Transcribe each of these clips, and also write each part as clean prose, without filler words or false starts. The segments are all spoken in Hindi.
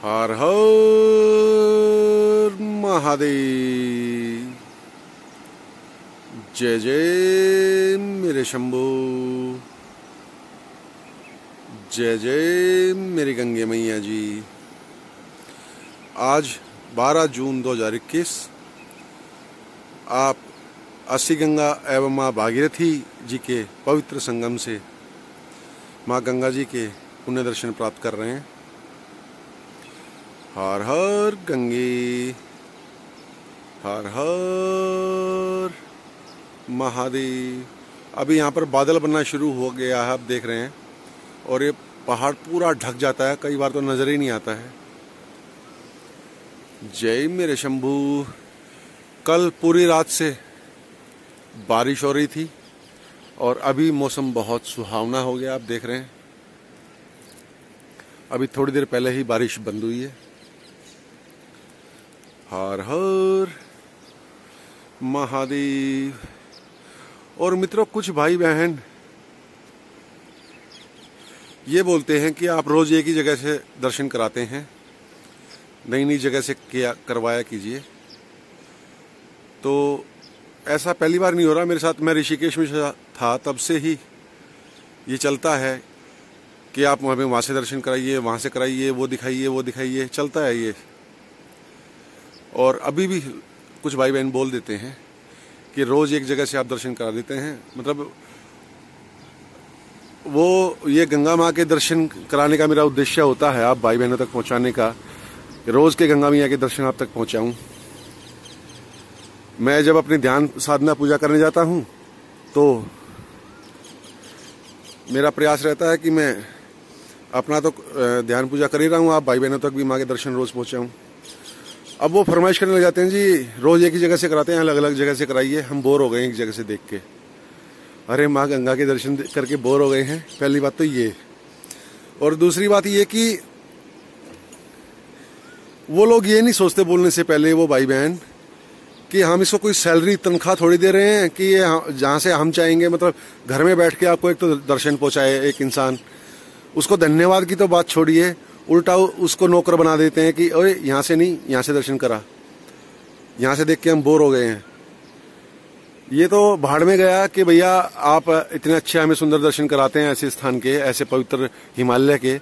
हर हर महादेव। जय जय मेरे शंभू, जय जय मेरी गंगे मैया जी। आज 12 जून 2021 आप अस्सी गंगा एवं माँ भागीरथी जी के पवित्र संगम से माँ गंगा जी के पुण्य दर्शन प्राप्त कर रहे हैं। हर हर गंगे, हर हर महादेव। अभी यहाँ पर बादल बनना शुरू हो गया है, आप देख रहे हैं, और ये पहाड़ पूरा ढक जाता है, कई बार तो नजर ही नहीं आता है। जय मेरे शंभू। कल पूरी रात से बारिश हो रही थी और अभी मौसम बहुत सुहावना हो गया, आप देख रहे हैं। अभी थोड़ी देर पहले ही बारिश बंद हुई है। हर हर महादेव। और मित्रों, कुछ भाई बहन ये बोलते हैं कि आप रोज एक ही जगह से दर्शन कराते हैं, नई नई जगह से किया करवाया कीजिए। तो ऐसा पहली बार नहीं हो रहा मेरे साथ। मैं ऋषिकेश में था, तब से ही ये चलता है कि आप हमें वहाँ से दर्शन कराइए, वहाँ से कराइए, वो दिखाइए, वो दिखाइए, चलता है ये। और अभी भी कुछ भाई बहन बोल देते हैं कि रोज एक जगह से आप दर्शन करा देते हैं, मतलब वो ये गंगा माँ के दर्शन कराने का मेरा उद्देश्य होता है आप भाई बहनों तक पहुँचाने का, रोज के गंगा मैया के दर्शन आप तक पहुँचाऊँ। मैं जब अपनी ध्यान साधना पूजा करने जाता हूँ तो मेरा प्रयास रहता है कि मैं अपना तो ध्यान पूजा कर ही रहा हूँ, आप भाई बहनों तक भी माँ के दर्शन रोज पहुँचाऊँ। अब वो फरमाइश करने लग जाते हैं, जी रोज एक ही जगह से कराते हैं, अलग अलग जगह से कराइए, हम बोर हो गए हैं एक जगह से देख के। अरे माँ गंगा के दर्शन करके बोर हो गए हैं, पहली बात तो ये। और दूसरी बात ये कि वो लोग ये नहीं सोचते बोलने से पहले, वो भाई बहन, कि हम इसको कोई सैलरी तनख्वाह थोड़ी दे रहे हैं कि ये जहाँ से हम चाहेंगे, मतलब घर में बैठ के आपको एक तो दर्शन पहुँचाए एक इंसान, उसको धन्यवाद की तो बात छोड़िए, उल्टा उसको नौकर बना देते हैं कि ओए यहाँ से नहीं, यहाँ से दर्शन करा, यहाँ से देख के हम बोर हो गए हैं। ये तो भाड़ में गया कि भैया आप इतने अच्छे हमें सुंदर दर्शन कराते हैं ऐसे स्थान के, ऐसे पवित्र हिमालय के,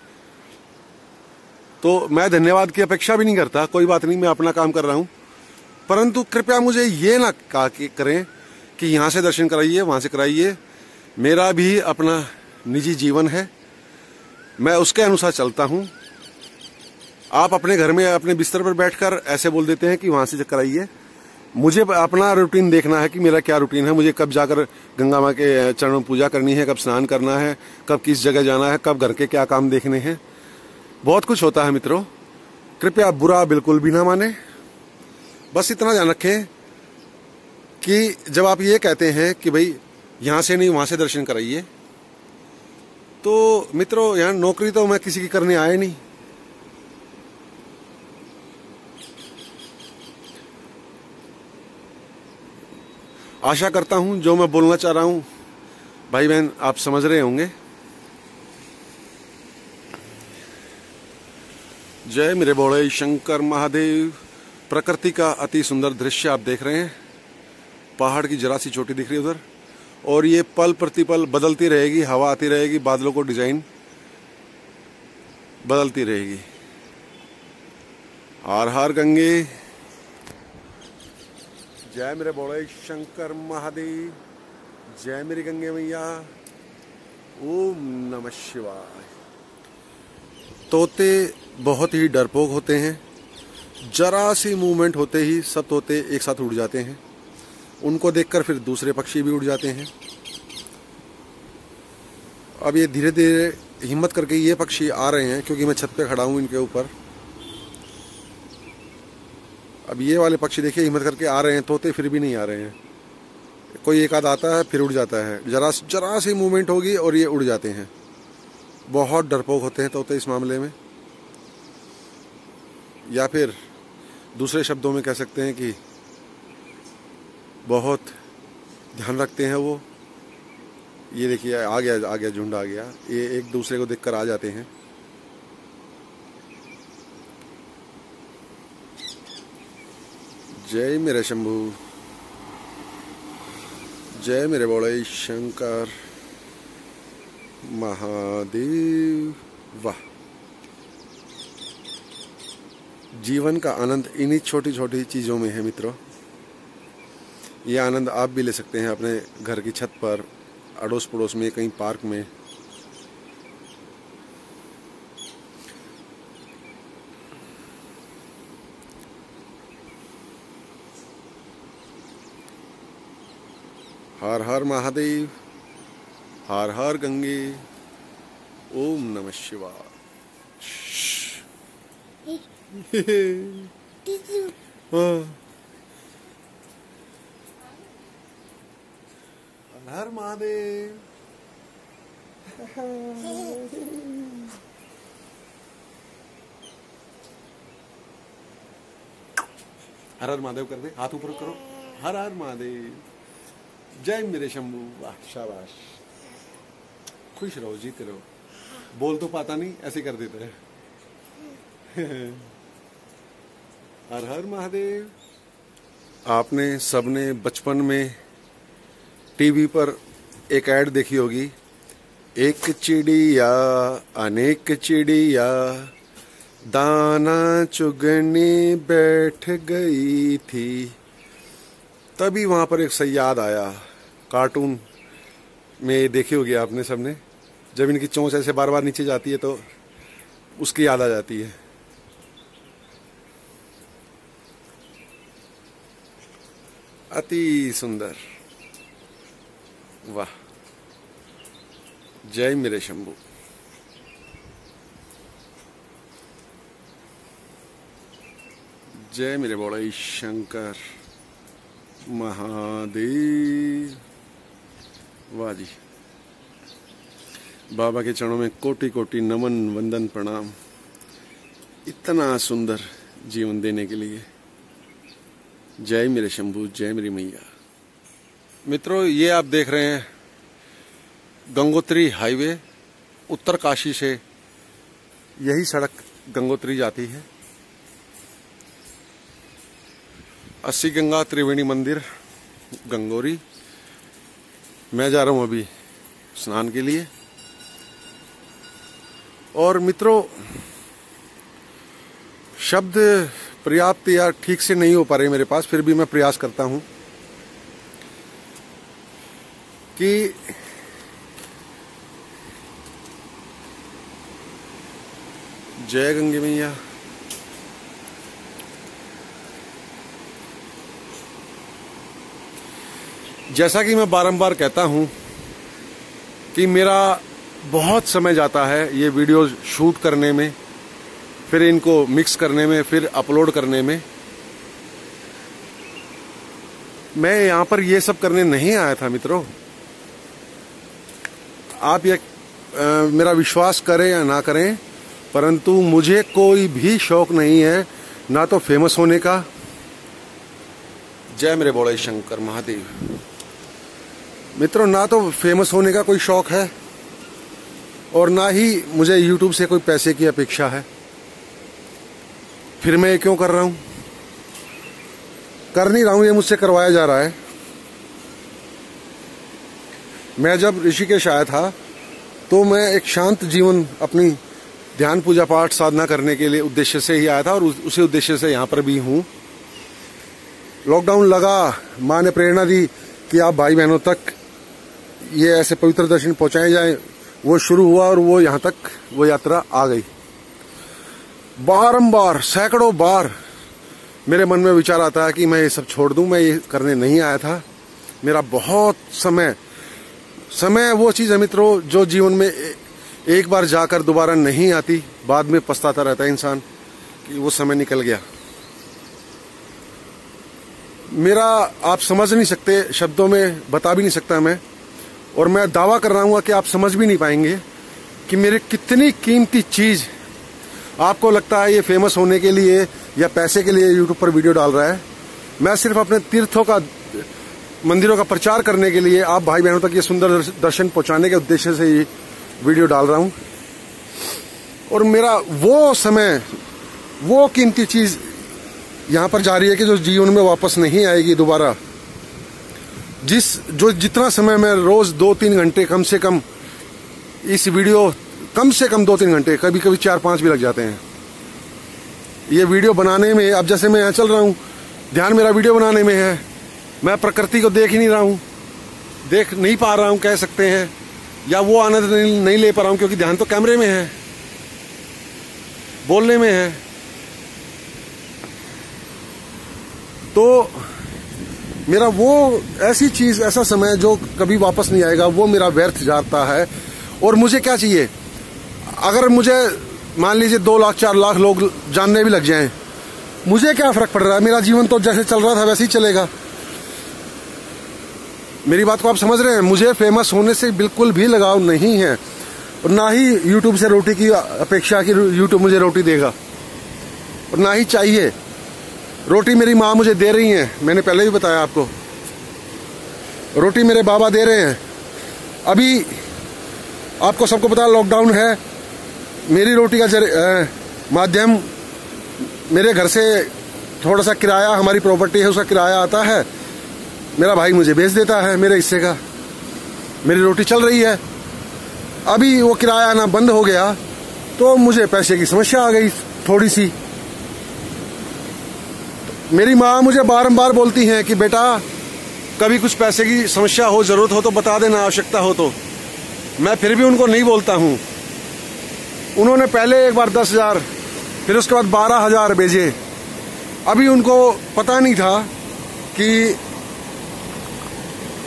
तो मैं धन्यवाद की अपेक्षा भी नहीं करता। कोई बात नहीं, मैं अपना काम कर रहा हूँ, परंतु कृपया मुझे ये ना करें कि यहाँ से दर्शन कराइए, वहाँ से कराइए। मेरा भी अपना निजी जीवन है, मैं उसके अनुसार चलता हूँ। आप अपने घर में अपने बिस्तर पर बैठकर ऐसे बोल देते हैं कि वहाँ से कराइए। मुझे अपना रूटीन देखना है कि मेरा क्या रूटीन है, मुझे कब जाकर गंगा माँ के चरणों में पूजा करनी है, कब स्नान करना है, कब किस जगह जाना है, कब घर के क्या काम देखने हैं। बहुत कुछ होता है मित्रों, कृपया बुरा बिल्कुल भी ना माने। बस इतना ध्यान रखें कि जब आप ये कहते हैं कि भाई यहाँ से नहीं वहाँ से दर्शन कराइए, तो मित्रों यहाँ नौकरी तो मैं किसी की करने आया नहीं। आशा करता हूं जो मैं बोलना चाह रहा हूं भाई बहन आप समझ रहे होंगे। जय मेरे बोले शंकर महादेव। प्रकृति का अति सुंदर दृश्य आप देख रहे हैं, पहाड़ की जरा सी चोटी दिख रही है उधर, और ये पल प्रतिपल बदलती रहेगी, हवा आती रहेगी, बादलों को डिजाइन बदलती रहेगी। हर हर गंगे। जय मेरे बोले शंकर महादेव। जय मेरी गंगे मैया। ओम नमः शिवाय। तोते बहुत ही डरपोक होते हैं, जरा सी मूवमेंट होते ही सब तोते एक साथ उड़ जाते हैं, उनको देखकर फिर दूसरे पक्षी भी उड़ जाते हैं। अब ये धीरे धीरे हिम्मत करके ये पक्षी आ रहे हैं, क्योंकि मैं छत पे खड़ा हूँ इनके ऊपर। अब ये वाले पक्षी देखिए हिम्मत करके आ रहे हैं, तोते फिर भी नहीं आ रहे हैं। कोई एक आध आता है फिर उड़ जाता है, जरा सी मूवमेंट होगी और ये उड़ जाते हैं। बहुत डरपोक होते हैं तोते इस मामले में, या फिर दूसरे शब्दों में कह सकते हैं कि बहुत ध्यान रखते हैं वो। ये देखिए आ गया झुंड आ गया, ये एक दूसरे को देखकर आ जाते हैं। जय मेरे शंभू, जय मेरे बोले शंकर महादेव। वाह, जीवन का आनंद इन्हीं छोटी छोटी चीजों में है मित्रों। ये आनंद आप भी ले सकते हैं अपने घर की छत पर, अड़ोस पड़ोस में, कहीं पार्क में। हर हर महादेव, हर हर गंगे, ओम नमः शिवाय। हर हर महादेव। हर हर महादेव कर दे, हाथ ऊपर करो। हर हर महादेव, जय मेरे शंभू। वाह, शाबाश, खुश रहो, जीते रहो। बोल तो पाता नहीं, ऐसे कर देते हैं। हर हर महादेव। आपने सबने बचपन में टीवी पर एक ऐड देखी होगी, एक चिड़िया अनेक चिड़िया दाना चुगने बैठ गई थी। तभी वहां पर एक सयाद आया, कार्टून में देखी होगी आपने सबने। जब इनकी चोंच ऐसे बार बार नीचे जाती है तो उसकी याद आ जाती है। अति सुंदर, वाह, जय मेरे शंभू। जय मेरे बड़े शंकर महादेव। वाह जी, बाबा के चरणों में कोटि कोटि नमन वंदन प्रणाम, इतना सुंदर जीवन देने के लिए। जय मेरे शंभू, जय मेरी मैया। मित्रों, ये आप देख रहे हैं गंगोत्री हाईवे, उत्तर काशी से यही सड़क गंगोत्री जाती है। 80 गंगा त्रिवेणी मंदिर गंगोरी। मैं जा रहा हूं अभी स्नान के लिए। और मित्रों, शब्द पर्याप्त या ठीक से नहीं हो पा रहे मेरे पास, फिर भी मैं प्रयास करता हूं कि जय गंगे मैया। जैसा कि मैं बारंबार कहता हूं कि मेरा बहुत समय जाता है ये वीडियो शूट करने में, फिर इनको मिक्स करने में, फिर अपलोड करने में। मैं यहां पर ये सब करने नहीं आया था मित्रों। आप ये मेरा विश्वास करें या ना करें, परंतु मुझे कोई भी शौक नहीं है, ना तो फेमस होने का। जय मेरे बोले शंकर महादेव। मित्रों, ना तो फेमस होने का कोई शौक है और ना ही मुझे YouTube से कोई पैसे की अपेक्षा है। फिर मैं ये क्यों कर रहा हूं? कर नहीं रहा हूं, ये मुझसे करवाया जा रहा है। मैं जब ऋषिकेश आया था तो मैं एक शांत जीवन, अपनी ध्यान पूजा पाठ साधना करने के लिए उद्देश्य से ही आया था और उसी उद्देश्य से यहां पर भी हूं। लॉकडाउन लगा, मां ने प्रेरणा दी कि आप भाई बहनों तक ये ऐसे पवित्र दर्शन पहुंचाए जाए। वो शुरू हुआ और वो यहां तक वो यात्रा आ गई। बारंबार, सैकड़ों बार मेरे मन में विचार आता है कि मैं ये सब छोड़ दूं, मैं ये करने नहीं आया था। मेरा बहुत समय वो चीज है मित्रों जो जीवन में एक बार जाकर दोबारा नहीं आती। बाद में पछताता रहता है इंसान कि वो समय निकल गया। मेरा आप समझ नहीं सकते, शब्दों में बता भी नहीं सकता मैं। और मैं दावा कर रहा हूं कि आप समझ भी नहीं पाएंगे कि मेरी कितनी कीमती चीज। आपको लगता है ये फेमस होने के लिए या पैसे के लिए यूट्यूब पर वीडियो डाल रहा है। मैं सिर्फ अपने तीर्थों का, मंदिरों का प्रचार करने के लिए, आप भाई बहनों तक ये सुंदर दर्शन पहुंचाने के उद्देश्य से ये वीडियो डाल रहा हूं। और मेरा वो समय, वो कीमती चीज यहाँ पर जा रही है कि जो जीवन में वापस नहीं आएगी दोबारा। जितना समय मैं रोज 2-3 घंटे कम से कम इस वीडियो, कम से कम 2-3 घंटे, कभी कभी 4-5 भी लग जाते हैं ये वीडियो बनाने में। अब जैसे मैं यहाँ चल रहा हूँ, ध्यान मेरा वीडियो बनाने में है, मैं प्रकृति को देख ही नहीं रहा हूँ, देख नहीं पा रहा हूँ कह सकते हैं, या वो आनंद नहीं ले पा रहा हूँ, क्योंकि ध्यान तो कैमरे में है, बोलने में है। तो मेरा वो ऐसी चीज, ऐसा समय जो कभी वापस नहीं आएगा, वो मेरा व्यर्थ जाता है। और मुझे क्या चाहिए? अगर मुझे मान लीजिए 2 लाख 4 लाख लोग जानने भी लग जाएं, मुझे क्या फर्क पड़ रहा है? मेरा जीवन तो जैसे चल रहा था वैसे ही चलेगा। मेरी बात को आप समझ रहे हैं? मुझे फेमस होने से बिल्कुल भी लगाव नहीं है, और ना ही यूट्यूब से रोटी की अपेक्षा कि यूट्यूब मुझे रोटी देगा, और ना ही चाहिए। रोटी मेरी माँ मुझे दे रही है, मैंने पहले भी बताया आपको। रोटी मेरे बाबा दे रहे हैं। अभी आपको सबको पता, लॉकडाउन है, मेरी रोटी का माध्यम मेरे घर से थोड़ा सा किराया, हमारी प्रॉपर्टी है उसका किराया आता है, मेरा भाई मुझे भेज देता है मेरे हिस्से का, मेरी रोटी चल रही है। अभी वो किराया आना बंद हो गया तो मुझे पैसे की समस्या आ गई थोड़ी सी। मेरी माँ मुझे बारंबार बोलती हैं कि बेटा कभी कुछ पैसे की समस्या हो, जरूरत हो तो बता देना, आवश्यकता हो तो। मैं फिर भी उनको नहीं बोलता हूँ। उन्होंने पहले एक बार 10,000, फिर उसके बाद 12,000 भेजे। अभी उनको पता नहीं था कि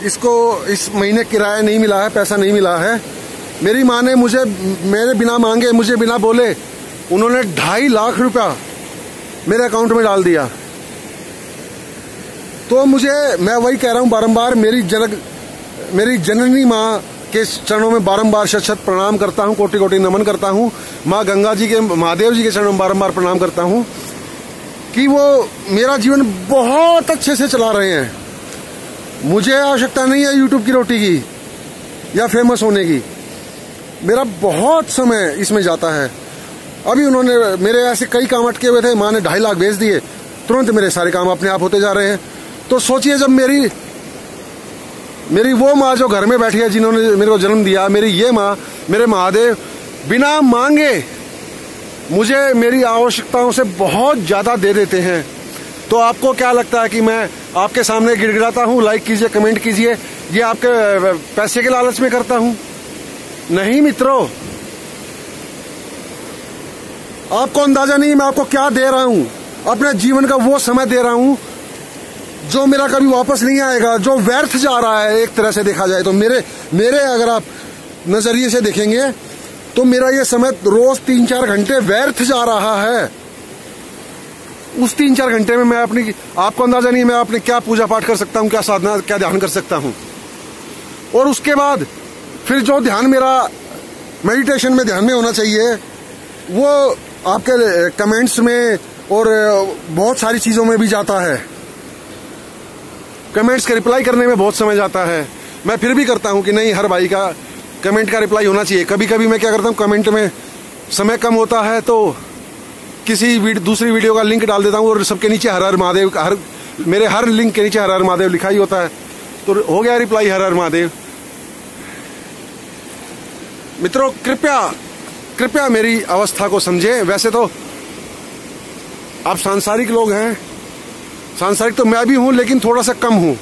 इसको इस महीने किराया नहीं मिला है, पैसा नहीं मिला है। मेरी माँ ने मुझे, मेरे बिना मांगे, मुझे बिना बोले, उन्होंने 2.5 लाख रुपया मेरे अकाउंट में डाल दिया। तो मैं वही कह रहा हूँ बारंबार, मेरी जननी माँ के चरणों में बारंबार शत-शत प्रणाम करता हूँ, कोटि-कोटि नमन करता हूँ। माँ गंगा जी के, महादेव जी के चरणों में बारंबार प्रणाम करता हूँ कि वो मेरा जीवन बहुत अच्छे से चला रहे हैं। मुझे आवश्यकता नहीं है यूट्यूब की रोटी की या फेमस होने की। मेरा बहुत समय इसमें जाता है। अभी उन्होंने मेरे ऐसे कई काम अटके हुए थे, माँ ने 2.5 लाख भेज दिए, तुरंत मेरे सारे काम अपने आप होते जा रहे हैं। तो सोचिए, जब मेरी वो माँ जो घर में बैठी है, जिन्होंने मेरे को जन्म दिया, मेरी ये माँ, मेरे महादेव बिना मांगे मुझे मेरी आवश्यकताओं से बहुत ज्यादा दे देते हैं। तो आपको क्या लगता है कि मैं आपके सामने गिड़गिड़ाता हूँ? लाइक कीजिए, कमेंट कीजिए, ये आपके पैसे के लालच में करता हूँ? नहीं मित्रों, आपको अंदाजा नहीं मैं आपको क्या दे रहा हूँ। अपने जीवन का वो समय दे रहा हूँ जो मेरा कभी वापस नहीं आएगा, जो व्यर्थ जा रहा है। एक तरह से देखा जाए तो मेरे अगर आप नजरिए से देखेंगे तो मेरा ये समय रोज 3-4 घंटे व्यर्थ जा रहा है। उस 3-4 घंटे में मैं अपनी, आपको अंदाजा नहीं मैं अपने क्या पूजा पाठ कर सकता हूँ, क्या साधना, क्या ध्यान कर सकता हूँ। और उसके बाद फिर जो ध्यान मेरा मेडिटेशन में ध्यान में होना चाहिए, वो आपके कमेंट्स में और बहुत सारी चीजों में भी जाता है। कमेंट्स का रिप्लाई करने में बहुत समय जाता है। मैं फिर भी करता हूं कि नहीं, हर भाई का कमेंट का रिप्लाई होना चाहिए। कभी कभी मैं क्या करता हूं, कमेंट में समय कम होता है तो किसी दूसरी वीडियो का लिंक डाल देता हूं, और सबके नीचे हर हर महादेव, मेरे हर लिंक के नीचे हर हर महादेव लिखा ही होता है, तो हो गया रिप्लाई हर हर महादेव। मित्रों, कृपया मेरी अवस्था को समझें। वैसे तो आप सांसारिक लोग हैं, सांसारिक तो मैं भी हूं, लेकिन थोड़ा सा कम हूं,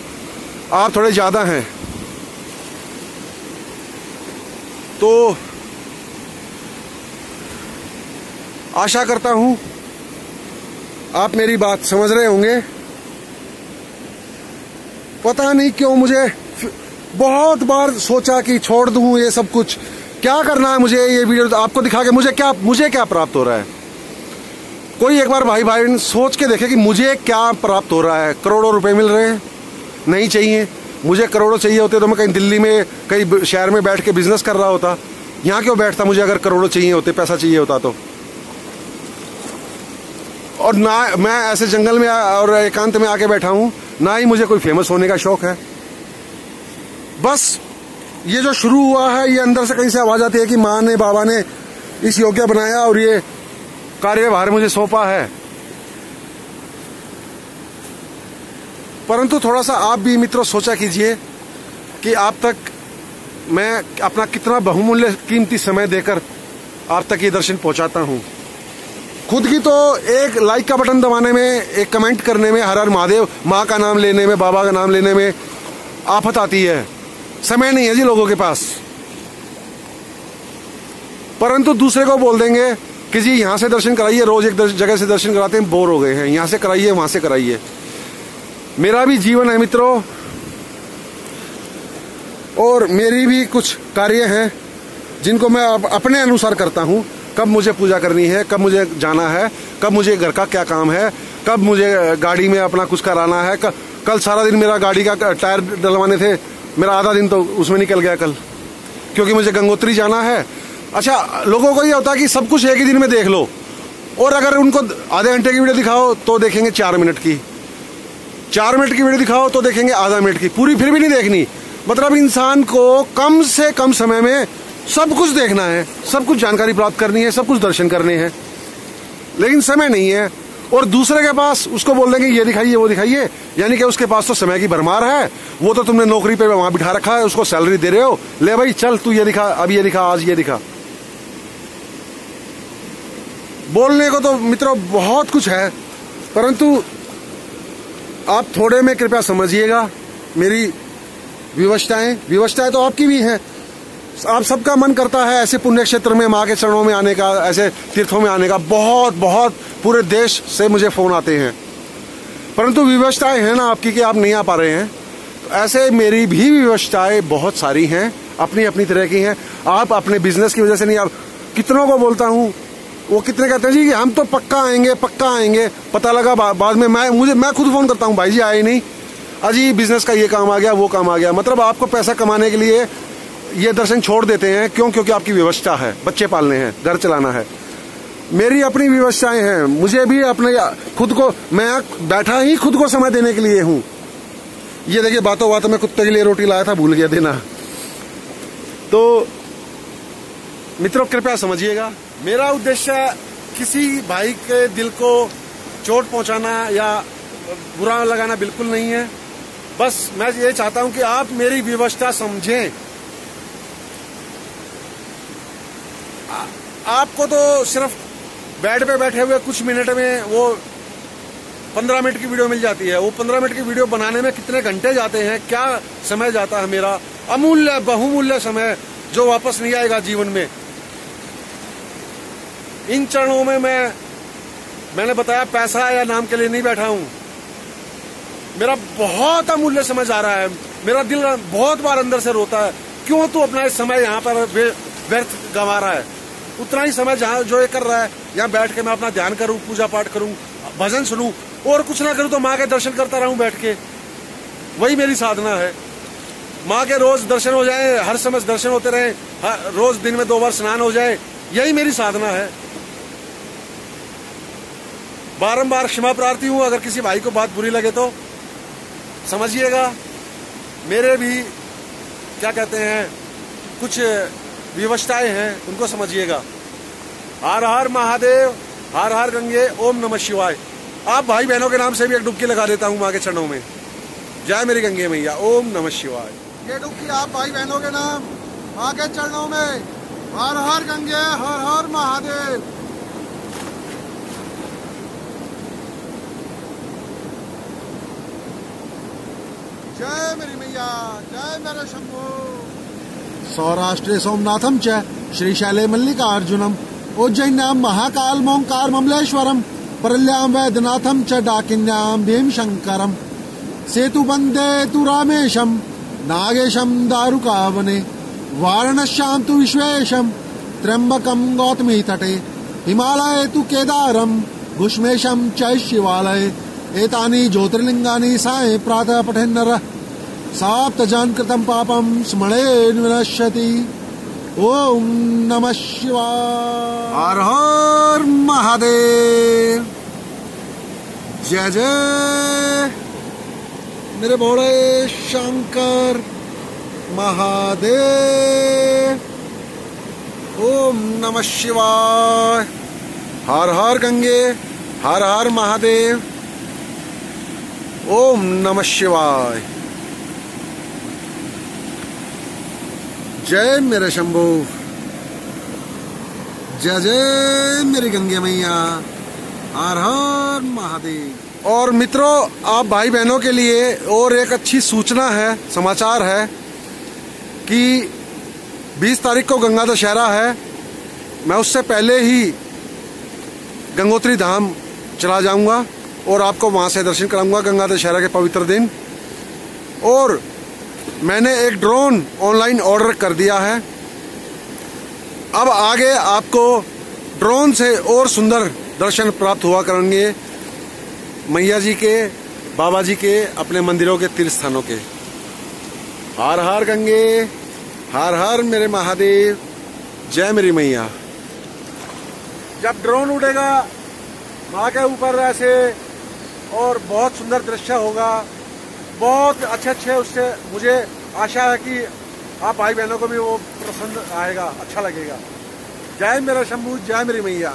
आप थोड़े ज्यादा हैं। तो आशा करता हूं आप मेरी बात समझ रहे होंगे। पता नहीं क्यों मुझे बहुत बार सोचा कि छोड़ दूं ये सब कुछ, क्या करना है मुझे ये वीडियो आपको दिखा के, मुझे क्या प्राप्त हो रहा है। कोई एक बार भाई सोच के देखे कि मुझे क्या प्राप्त हो रहा है। करोड़ों रुपए मिल रहे हैं, नहीं चाहिए मुझे। करोड़ों चाहिए होते तो मैं कहीं दिल्ली में, कहीं शहर में बैठ के बिजनेस कर रहा होता। यहाँ क्यों बैठता मुझे, अगर करोड़ों चाहिए होते, पैसा चाहिए होता तो। और ना मैं ऐसे जंगल में और एकांत में आके बैठा हूं, ना ही मुझे कोई फेमस होने का शौक है। बस ये जो शुरू हुआ है, ये अंदर से कहीं से आवाज आती है कि माँ ने, बाबा ने इस योग्य बनाया और ये कार्यभार मुझे सौंपा है। परंतु थोड़ा सा आप भी मित्रों सोचा कीजिए कि आप तक मैं अपना कितना बहुमूल्य कीमती समय देकर आप तक ये दर्शन पहुंचाता हूं। खुद की तो एक लाइक का बटन दबाने में, एक कमेंट करने में, हर हर महादेव, माँ का नाम लेने में, बाबा का नाम लेने में आफत आती है। समय नहीं है जी लोगों के पास। परंतु दूसरे को बोल देंगे कि जी यहां से दर्शन कराइए, रोज एक जगह से दर्शन कराते हैं, बोर हो गए हैं, यहां से कराइए, वहां से कराइए। मेरा भी जीवन है मित्रों, और मेरी भी कुछ कार्य हैं जिनको मैं अपने अनुसार करता हूं। कब मुझे पूजा करनी है, कब मुझे जाना है, कब मुझे घर का क्या काम है, कब मुझे गाड़ी में अपना कुछ कराना है। कल सारा दिन मेरा गाड़ी का टायर डलवाने थे, मेरा आधा दिन तो उसमें निकल गया कल, क्योंकि मुझे गंगोत्री जाना है। अच्छा, लोगों को ये होता है कि सब कुछ एक ही दिन में देख लो, और अगर उनको आधे घंटे की वीडियो दिखाओ तो देखेंगे 4 मिनट की, 4 मिनट की वीडियो दिखाओ तो देखेंगे आधा मिनट की, पूरी फिर भी नहीं देखनी। मतलब इंसान को कम से कम समय में सब कुछ देखना है, सब कुछ जानकारी प्राप्त करनी है, सब कुछ दर्शन करने हैं, लेकिन समय नहीं है। और दूसरे के पास उसको बोल देंगे ये दिखाइए, वो दिखाइए, यानी कि उसके पास तो समय की भरमार है। वो तो तुमने नौकरी पे वहां बिठा रखा है, उसको सैलरी दे रहे हो, ले भाई चल तू ये दिखा, अब ये दिखा, आज ये दिखा। बोलने को तो मित्रों बहुत कुछ है, परंतु आप थोड़े में कृपया समझिएगा मेरी विवशताएं तो आपकी भी हैं। आप सबका मन करता है ऐसे पुण्य क्षेत्र में माँ के चरणों में आने का, ऐसे तीर्थों में आने का। बहुत बहुत पूरे देश से मुझे फोन आते हैं, परंतु विवशताएं हैं ना आपकी कि आप नहीं आ पा रहे हैं। तो ऐसे मेरी भी विवशताएं बहुत सारी हैं, अपनी अपनी तरह की हैं। आप अपने बिजनेस की वजह से नहीं, आप कितनों को बोलता हूँ, वो कितने कहते हैं जी कि हम तो पक्का आएंगे। पता लगा बाद में मैं खुद फोन करता हूँ, भाई जी आए नहीं, अजी बिजनेस का ये काम आ गया, वो काम आ गया। मतलब आपको पैसा कमाने के लिए ये दर्शन छोड़ देते हैं। क्यों? क्योंकि आपकी व्यवस्था है, बच्चे पालने हैं, घर चलाना है। मेरी अपनी व्यवस्थाएं हैं, मुझे भी अपने खुद को, मैं बैठा ही खुद को समय देने के लिए हूं। ये देखिए बातों बातों में कुत्ते के लिए रोटी लाया था, भूल गया देना। तो मित्रों कृपया समझिएगा, मेरा उद्देश्य किसी भाई के दिल को चोट पहुंचाना या बुरा लगाना बिल्कुल नहीं है। बस मैं ये चाहता हूं कि आप मेरी व्यवस्था समझें। आपको तो सिर्फ बेड पे बैठे हुए कुछ मिनट में वो 15 मिनट की वीडियो मिल जाती है। वो 15 मिनट की वीडियो बनाने में कितने घंटे जाते हैं, क्या समय जाता है मेरा, अमूल्य बहुमूल्य समय जो वापस नहीं आएगा जीवन में। इन चरणों में मैंने बताया पैसा या नाम के लिए नहीं बैठा हूं। मेरा बहुत अमूल्य समय जा रहा है। मेरा दिल बहुत बार अंदर से रोता है, क्यों तू अपना इस समय यहाँ पर व्यर्थ गंवा रहा है। उतना ही समय जहाँ जो ये कर रहा है, यहाँ बैठ के मैं अपना ध्यान करूं, पूजा पाठ करूं, भजन सुनूं, और कुछ ना करूं तो माँ के दर्शन करता रहूं बैठ के। वही मेरी साधना है। माँ के रोज दर्शन हो जाए, हर समय दर्शन होते रहे, रोज दिन में 2 बार स्नान हो जाए, यही मेरी साधना है। बारंबार क्षमा प्रार्थी हूं, अगर किसी भाई को बात बुरी लगे तो समझिएगा। मेरे भी क्या कहते हैं कुछ विवशताएं हैं, उनको समझिएगा। हर हर महादेव, हर हर गंगे, ओम नमः शिवाय। आप भाई बहनों के नाम से भी एक डुबकी लगा देता हूं माँ के चरणों में। जय मेरी गंगे मैया, ओम नमः शिवाय। ये डुबकी आप भाई बहनों के नाम माँ के चरणों में। हर हर गंगे, हर हर महादेव। जय मेरी मैया, जय मेरे शंभो। सौराष्ट्रे सोमनाथम च श्रीशैले मल्लिकार्जुनम उज्जैन्यां महाकाल मोंकार ममलेश्वरम परल्यां वैद्यनाथम च डाकिन्यां भीमशंकरम सेतुबंदे तु रामेशम नागेशम दारुकावने वाराणस्यां तु विश्वेशम त्र्यंबकम गौतमी तटे हिमालये तु केदारम घुष्मेशम च शिवालये एतानि ज्योतिर्लिंगानि साये प्रातः पठेन् नरः साप्तजन कृतं पापं स्मरेन् विनश्यति। ओम नमः शिवाय। हर हर महादेव। जय जय मेरे भोले शंकर महादेव। ओम नमः शिवाय। हर हर गंगे, हर हर महादेव। ओम नमः शिवाय। जय मेरे शंभू, जय जय मेरी गंगे मैया, हर हर महादेव। और मित्रों, आप भाई बहनों के लिए और एक अच्छी सूचना है, समाचार है कि 20 तारीख को गंगा दशहरा है। मैं उससे पहले ही गंगोत्री धाम चला जाऊंगा और आपको वहां से दर्शन कराऊंगा गंगा दशहरा के पवित्र दिन। और मैंने एक ड्रोन ऑनलाइन ऑर्डर कर दिया है। अब आगे आपको ड्रोन से और सुंदर दर्शन प्राप्त हुआ करेंगे मैया जी के, बाबा जी के, अपने मंदिरों के, तीर्थ स्थानों के। हर हर गंगे, हर हर मेरे महादेव, जय मेरी मैया। जब ड्रोन उड़ेगा माँ के ऊपर ऐसे और बहुत सुंदर दृश्य होगा, बहुत अच्छे उससे मुझे आशा है कि आप भाई बहनों को भी वो पसंद आएगा, अच्छा लगेगा। जय मेरा शंभू, जय मेरी मैया।